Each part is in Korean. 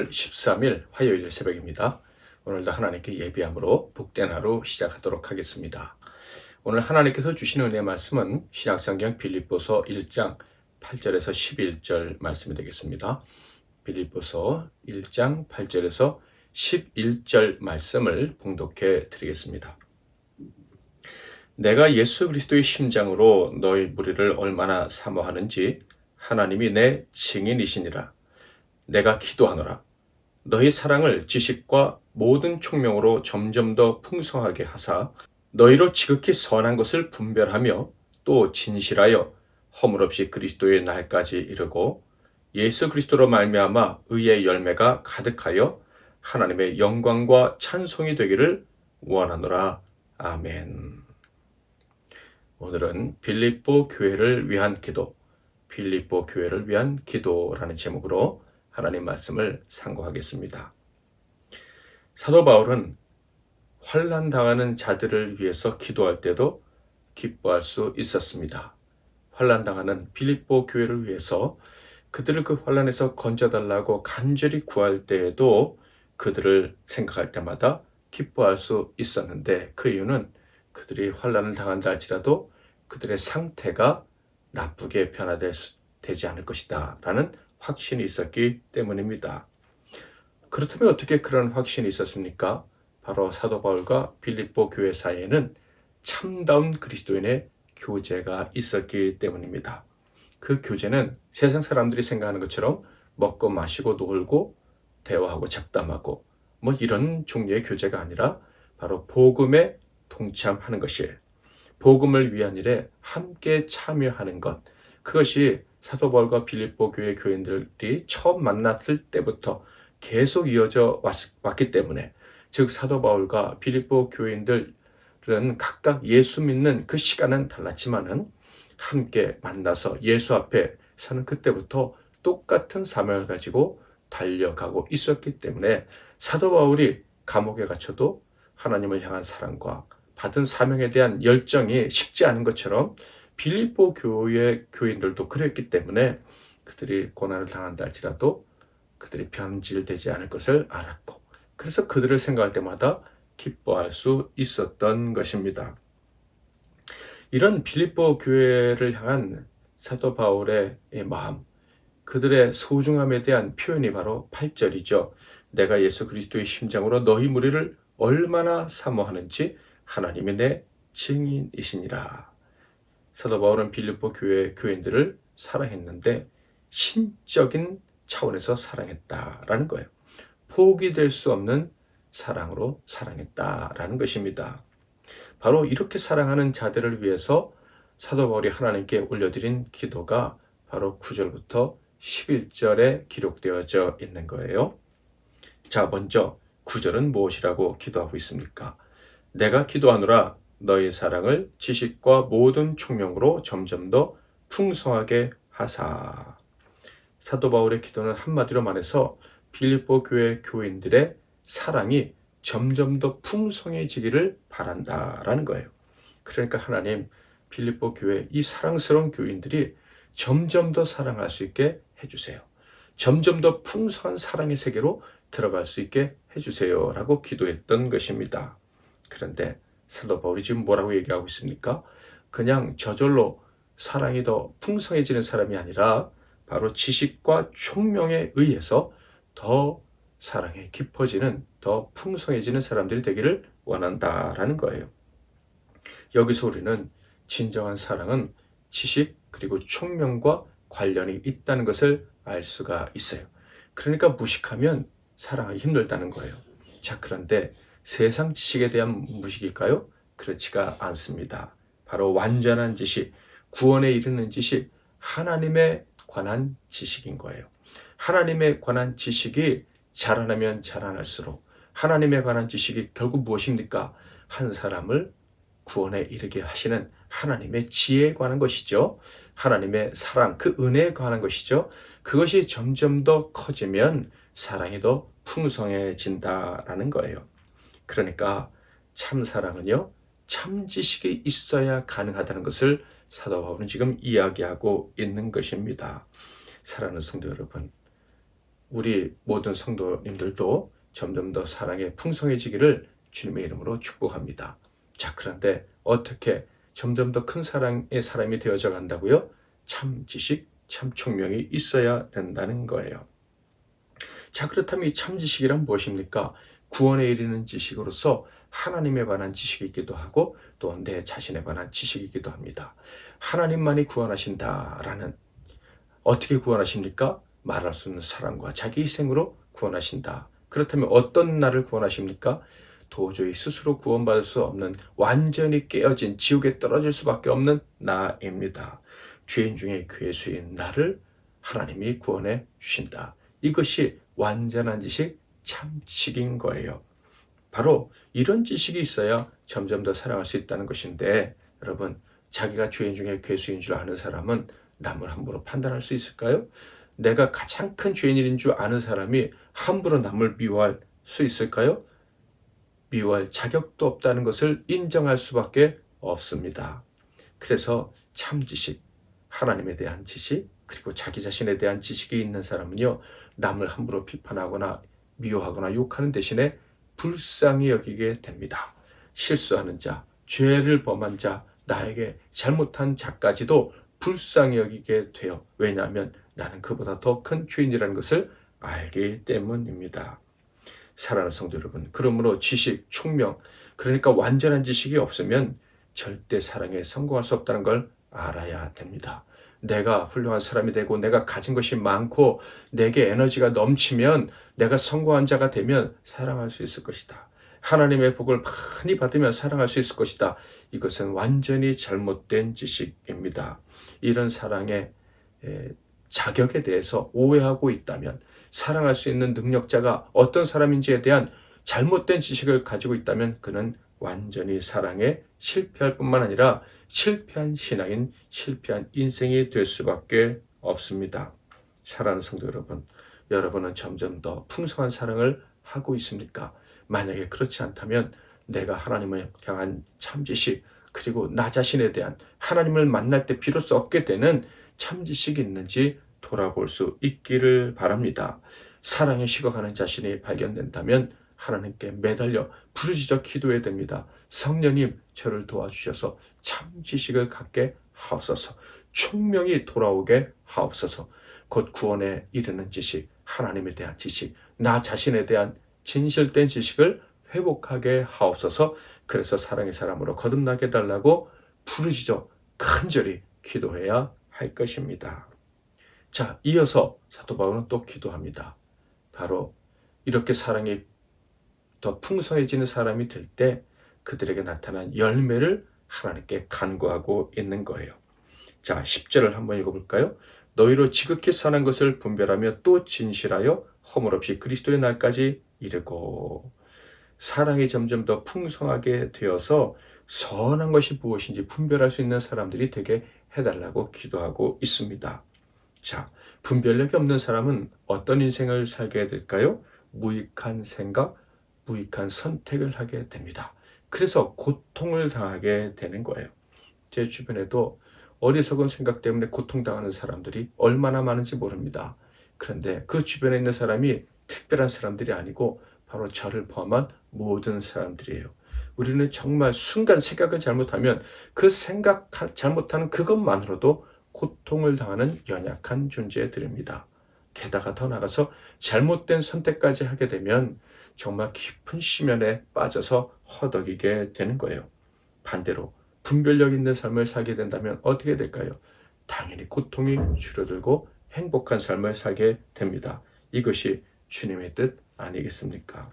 10월 13일 화요일 새벽입니다. 오늘도 하나님께 예비함으로 복된 하루 시작하도록 하겠습니다. 오늘 하나님께서 주신 은혜의 말씀은 신약성경 빌립보서 1장 8절에서 11절 말씀이 되겠습니다. 빌립보서 1장 8절에서 11절 말씀을 봉독해 드리겠습니다. 내가 예수 그리스도의 심장으로 너희 무리를 얼마나 사모하는지 하나님이 내 증인이시니라. 내가 기도하노라. 너희 사랑을 지식과 모든 총명으로 점점 더 풍성하게 하사 너희로 지극히 선한 것을 분별하며 또 진실하여 허물없이 그리스도의 날까지 이르고 예수 그리스도로 말미암아 의의 열매가 가득하여 하나님의 영광과 찬송이 되기를 원하노라. 아멘. 오늘은 빌립보 교회를 위한 기도, 빌립보 교회를 위한 기도라는 제목으로 하나님 말씀을 상고하겠습니다. 사도 바울은 환난 당하는 자들을 위해서 기도할 때도 기뻐할 수 있었습니다. 환난 당하는 빌립보 교회를 위해서 그들을 그 환난에서 건져달라고 간절히 구할 때에도 그들을 생각할 때마다 기뻐할 수 있었는데 그 이유는 그들이 환난을 당한다 할지라도 그들의 상태가 나쁘게 변화되지 않을 것이다 라는 확신이 있었기 때문입니다. 그렇다면 어떻게 그런 확신이 있었습니까? 바로 사도 바울과 빌립보 교회 사이에는 참다운 그리스도인의 교제가 있었기 때문입니다. 그 교제는 세상 사람들이 생각하는 것처럼 먹고 마시고 놀고 대화하고 잡담하고 이런 종류의 교제가 아니라 바로 복음에 동참하는 것이에요. 복음을 위한 일에 함께 참여하는 것, 그것이 사도 바울과 빌립보 교회 교인들이 처음 만났을 때부터 계속 이어져 왔기 때문에, 즉 사도 바울과 빌립보 교인들은 각각 예수 믿는 그 시간은 달랐지만은 함께 만나서 예수 앞에 서는 그때부터 똑같은 사명을 가지고 달려가고 있었기 때문에 사도 바울이 감옥에 갇혀도 하나님을 향한 사랑과 받은 사명에 대한 열정이 식지 않은 것처럼 빌립보 교회 교인들도 그랬기 때문에 그들이 고난을 당한다 할지라도 그들이 변질되지 않을 것을 알았고, 그래서 그들을 생각할 때마다 기뻐할 수 있었던 것입니다. 이런 빌립보 교회를 향한 사도 바울의 마음, 그들의 소중함에 대한 표현이 바로 8절이죠. 내가 예수 그리스도의 심장으로 너희 무리를 얼마나 사모하는지 하나님이 내 증인이시니라. 사도 바울은 빌립보 교회 교인들을 사랑했는데 신적인 차원에서 사랑했다라는 거예요. 포기될 수 없는 사랑으로 사랑했다라는 것입니다. 바로 이렇게 사랑하는 자들을 위해서 사도 바울이 하나님께 올려드린 기도가 바로 9절부터 11절에 기록되어져 있는 거예요. 자, 먼저 9절은 무엇이라고 기도하고 있습니까? 내가 기도하노라. 너희 사랑을 지식과 모든 총명으로 점점 더 풍성하게 하사. 사도 바울의 기도는 한마디로 말해서 빌립보 교회 교인들의 사랑이 점점 더 풍성해지기를 바란다라는 거예요. 그러니까 하나님, 빌립보 교회 이 사랑스러운 교인들이 점점 더 사랑할 수 있게 해주세요. 점점 더 풍성한 사랑의 세계로 들어갈 수 있게 해주세요 라고 기도했던 것입니다. 그런데 사도 바울이 지금 뭐라고 얘기하고 있습니까? 그냥 저절로 사랑이 더 풍성해지는 사람이 아니라 바로 지식과 총명에 의해서 더 사랑이 깊어지는, 더 풍성해지는 사람들이 되기를 원한다라는 거예요. 여기서 우리는 진정한 사랑은 지식 그리고 총명과 관련이 있다는 것을 알 수가 있어요. 그러니까 무식하면 사랑하기 힘들다는 거예요. 자, 그런데 세상 지식에 대한 무식일까요? 그렇지가 않습니다. 바로 완전한 지식, 구원에 이르는 지식, 하나님에 관한 지식인 거예요. 하나님에 관한 지식이 자라나면 자라날수록 하나님에 관한 지식이 결국 무엇입니까? 한 사람을 구원에 이르게 하시는 하나님의 지혜에 관한 것이죠. 하나님의 사랑, 그 은혜에 관한 것이죠. 그것이 점점 더 커지면 사랑이 더 풍성해진다라는 거예요. 그러니까 참 사랑은요, 참 지식이 있어야 가능하다는 것을 사도 바울은 지금 이야기하고 있는 것입니다. 사랑하는 성도 여러분, 우리 모든 성도님들도 점점 더 사랑에 풍성해지기를 주님의 이름으로 축복합니다. 자, 그런데 어떻게 점점 더 큰 사랑의 사람이 되어져 간다고요? 참 지식, 참 총명이 있어야 된다는 거예요. 자, 그렇다면 이 참 지식이란 무엇입니까? 구원에 이르는 지식으로서 하나님에 관한 지식이기도 하고 또 내 자신에 관한 지식이기도 합니다. 하나님만이 구원하신다라는, 어떻게 구원하십니까? 말할 수 없는 사랑과 자기 희생으로 구원하신다. 그렇다면 어떤 나를 구원하십니까? 도저히 스스로 구원받을 수 없는 완전히 깨어진 지옥에 떨어질 수밖에 없는 나입니다. 죄인 중에 괴수인 나를 하나님이 구원해 주신다. 이것이 완전한 지식, 참 지식인 거예요. 바로 이런 지식이 있어야 점점 더 사랑할 수 있다는 것인데, 여러분, 자기가 죄인 중에 괴수인 줄 아는 사람은 남을 함부로 판단할 수 있을까요? 내가 가장 큰 죄인인 줄 아는 사람이 함부로 남을 미워할 수 있을까요? 미워할 자격도 없다는 것을 인정할 수밖에 없습니다. 그래서 참 지식, 하나님에 대한 지식, 그리고 자기 자신에 대한 지식이 있는 사람은요, 남을 함부로 비판하거나 미워하거나 욕하는 대신에 불쌍히 여기게 됩니다. 실수하는 자, 죄를 범한 자, 나에게 잘못한 자까지도 불쌍히 여기게 돼요. 왜냐하면 나는 그보다 더 큰 죄인이라는 것을 알기 때문입니다. 사랑하는 성도 여러분, 그러므로 지식, 총명, 그러니까 완전한 지식이 없으면 절대 사랑에 성공할 수 없다는 걸 알아야 됩니다. 내가 훌륭한 사람이 되고 내가 가진 것이 많고 내게 에너지가 넘치면, 내가 성공한 자가 되면 사랑할 수 있을 것이다. 하나님의 복을 많이 받으면 사랑할 수 있을 것이다. 이것은 완전히 잘못된 지식입니다. 이런 사랑의 자격에 대해서 오해하고 있다면, 사랑할 수 있는 능력자가 어떤 사람인지에 대한 잘못된 지식을 가지고 있다면 그는 완전히 사랑에 실패할 뿐만 아니라 실패한 신앙인, 실패한 인생이 될 수밖에 없습니다. 사랑하는 성도 여러분, 여러분은 점점 더 풍성한 사랑을 하고 있습니까? 만약에 그렇지 않다면 내가 하나님을 향한 참지식, 그리고 나 자신에 대한, 하나님을 만날 때 비로소 얻게 되는 참지식이 있는지 돌아볼 수 있기를 바랍니다. 사랑에 식어가는 자신이 발견된다면 하나님께 매달려 부르짖어 기도해야 됩니다. 성령님, 저를 도와주셔서 참 지식을 갖게 하옵소서. 총명이 돌아오게 하옵소서. 곧 구원에 이르는 지식, 하나님에 대한 지식, 나 자신에 대한 진실된 지식을 회복하게 하옵소서. 그래서 사랑의 사람으로 거듭나게 달라고 부르짖어 간절히 기도해야 할 것입니다. 자, 이어서 사도 바울은 또 기도합니다. 바로 이렇게 사랑이 더 풍성해지는 사람이 될 때 그들에게 나타난 열매를 하나님께 간구하고 있는 거예요. 자, 10절을 한번 읽어볼까요? 너희로 지극히 선한 것을 분별하며 또 진실하여 허물없이 그리스도의 날까지 이르고. 사랑이 점점 더 풍성하게 되어서 선한 것이 무엇인지 분별할 수 있는 사람들이 되게 해달라고 기도하고 있습니다. 자, 분별력이 없는 사람은 어떤 인생을 살게 될까요? 무익한 생각, 무익한 선택을 하게 됩니다. 그래서 고통을 당하게 되는 거예요. 제 주변에도 어리석은 생각 때문에 고통당하는 사람들이 얼마나 많은지 모릅니다. 그런데 그 주변에 있는 사람이 특별한 사람들이 아니고 바로 저를 포함한 모든 사람들이에요. 우리는 정말 순간 생각을 잘못하면 그 생각 잘못하는 그것만으로도 고통을 당하는 연약한 존재들입니다. 게다가 더 나아가서 잘못된 선택까지 하게 되면 정말 깊은 심연에 빠져서 허덕이게 되는 거예요. 반대로 분별력 있는 삶을 살게 된다면 어떻게 될까요? 당연히 고통이 줄어들고 행복한 삶을 살게 됩니다. 이것이 주님의 뜻 아니겠습니까?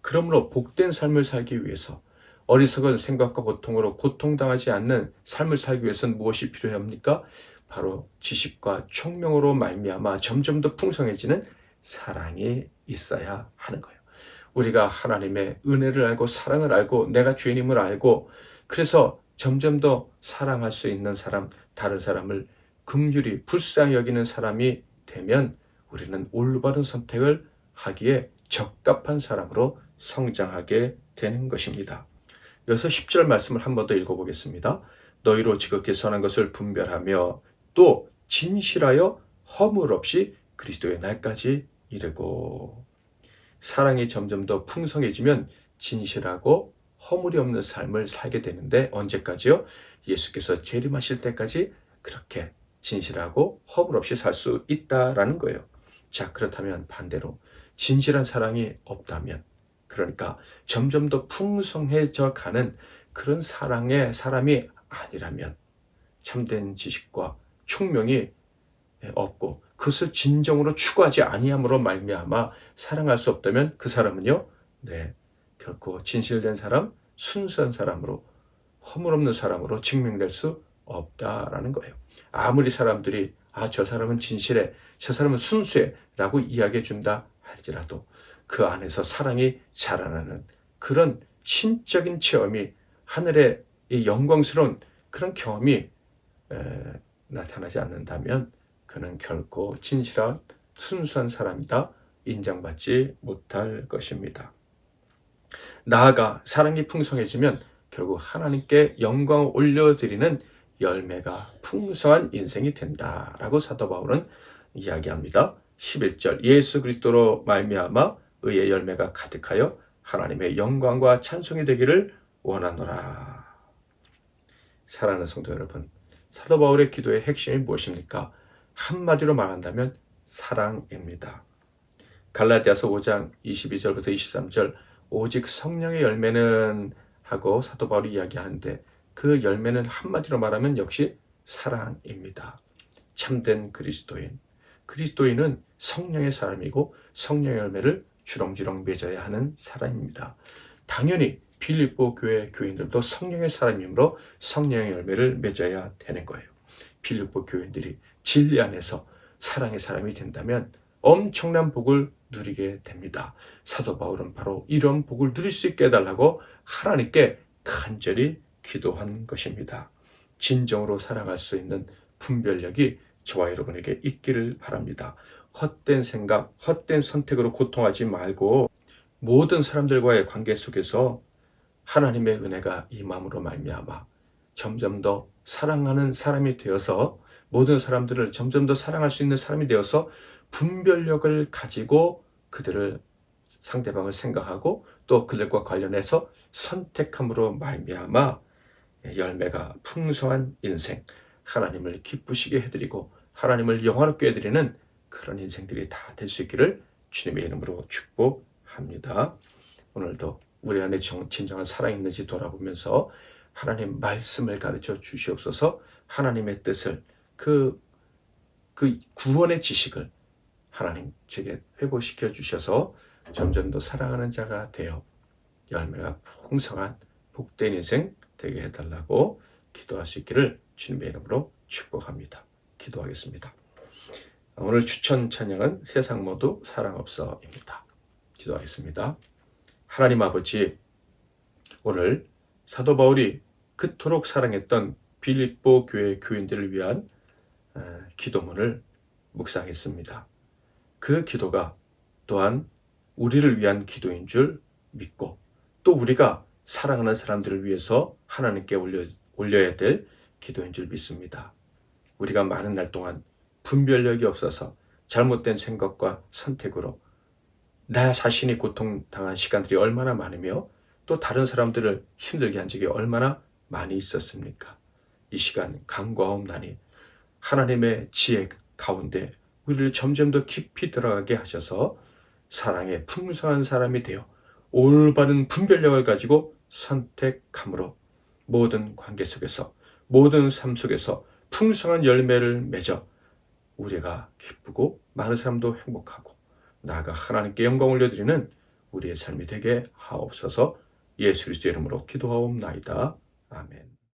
그러므로 복된 삶을 살기 위해서, 어리석은 생각과 고통으로 고통당하지 않는 삶을 살기 위해서는 무엇이 필요합니까? 바로 지식과 총명으로 말미암아 점점 더 풍성해지는 사랑이 있어야 하는 거예요. 우리가 하나님의 은혜를 알고 사랑을 알고 내가 죄인임을 알고, 그래서 점점 더 사랑할 수 있는 사람, 다른 사람을 긍휼히 불쌍히 여기는 사람이 되면 우리는 올바른 선택을 하기에 적합한 사람으로 성장하게 되는 것입니다. 여기서 10절 말씀을 한 번 더 읽어보겠습니다. 너희로 지극히 선한 것을 분별하며 또 진실하여 허물 없이 그리스도의 날까지 이르고, 사랑이 점점 더 풍성해지면 진실하고 허물이 없는 삶을 살게 되는데, 언제까지요? 예수께서 재림하실 때까지 그렇게 진실하고 허물 없이 살 수 있다라는 거예요. 자, 그렇다면 반대로 진실한 사랑이 없다면, 그러니까 점점 더 풍성해져 가는 그런 사랑의 사람이 아니라면, 참된 지식과 총명이 없고 그것을 진정으로 추구하지 아니함으로 말미암아 사랑할 수 없다면, 그 사람은요, 결코 진실된 사람, 순수한 사람으로, 허물 없는 사람으로 증명될 수 없다라는 거예요. 아무리 사람들이 저 사람은 진실해, 저 사람은 순수해 라고 이야기해 준다 할지라도 그 안에서 사랑이 자라나는 그런 신적인 체험이, 하늘의 이 영광스러운 그런 경험이 나타나지 않는다면, 그는 결코 진실한 순수한 사람이다 인정받지 못할 것입니다. 나아가 사랑이 풍성해지면 결국 하나님께 영광을 올려드리는 열매가 풍성한 인생이 된다라고 사도 바울은 이야기합니다. 11절, 예수 그리스도로 말미암아 의의 열매가 가득하여 하나님의 영광과 찬송이 되기를 원하노라. 사랑하는 성도 여러분, 사도 바울의 기도의 핵심이 무엇입니까? 한마디로 말한다면 사랑입니다. 갈라디아서 5장 22절부터 23절, 오직 성령의 열매는 하고 사도 바울이 이야기하는데, 그 열매는 한마디로 말하면 역시 사랑입니다. 참된 그리스도인은 성령의 사람이고 성령의 열매를 주렁주렁 맺어야 하는 사람입니다. 당연히 빌립보 교회 교인들도 성령의 사람이므로 성령의 열매를 맺어야 되는 거예요. 빌립보 교인들이 진리 안에서 사랑의 사람이 된다면 엄청난 복을 누리게 됩니다. 사도 바울은 바로 이런 복을 누릴 수 있게 해달라고 하나님께 간절히 기도한 것입니다. 진정으로 사랑할 수 있는 분별력이 저와 여러분에게 있기를 바랍니다. 헛된 생각, 헛된 선택으로 고통하지 말고, 모든 사람들과의 관계 속에서 하나님의 은혜가 임함으로 말미암아 점점 더 사랑하는 사람이 되어서, 모든 사람들을 점점 더 사랑할 수 있는 사람이 되어서 분별력을 가지고 그들을, 상대방을 생각하고 또 그들과 관련해서 선택함으로 말미암아 열매가 풍성한 인생, 하나님을 기쁘시게 해드리고 하나님을 영화롭게 해드리는 그런 인생들이 다 될 수 있기를 주님의 이름으로 축복합니다. 오늘도 우리 안에 진정한 사랑이 있는지 돌아보면서 하나님 말씀을 가르쳐 주시옵소서. 하나님의 뜻을, 그 구원의 지식을 하나님 제게 회복시켜 주셔서 점점 더 사랑하는 자가 되어 열매가 풍성한 복된 인생 되게 해달라고 기도할 수 있기를 주님의 이름으로 축복합니다. 기도하겠습니다. 오늘 추천 찬양은 세상 모두 사랑 없어입니다. 기도하겠습니다. 하나님 아버지, 오늘 사도 바울이 그토록 사랑했던 빌립보 교회 교인들을 위한 기도문을 묵상했습니다. 그 기도가 또한 우리를 위한 기도인 줄 믿고, 또 우리가 사랑하는 사람들을 위해서 하나님께 올려야 될 기도인 줄 믿습니다. 우리가 많은 날 동안 분별력이 없어서 잘못된 생각과 선택으로 나 자신이 고통당한 시간들이 얼마나 많으며, 또 다른 사람들을 힘들게 한 적이 얼마나 많이 있었습니까? 이 시간 간구하옵나니 하나님의 지혜 가운데 우리를 점점 더 깊이 들어가게 하셔서 사랑의 풍성한 사람이 되어 올바른 분별력을 가지고 선택함으로 모든 관계 속에서, 모든 삶 속에서 풍성한 열매를 맺어 우리가 기쁘고 많은 사람도 행복하고 나아가 하나님께 영광 올려드리는 우리의 삶이 되게 하옵소서. 예수 그리스도의 이름으로 기도하옵나이다. 아멘.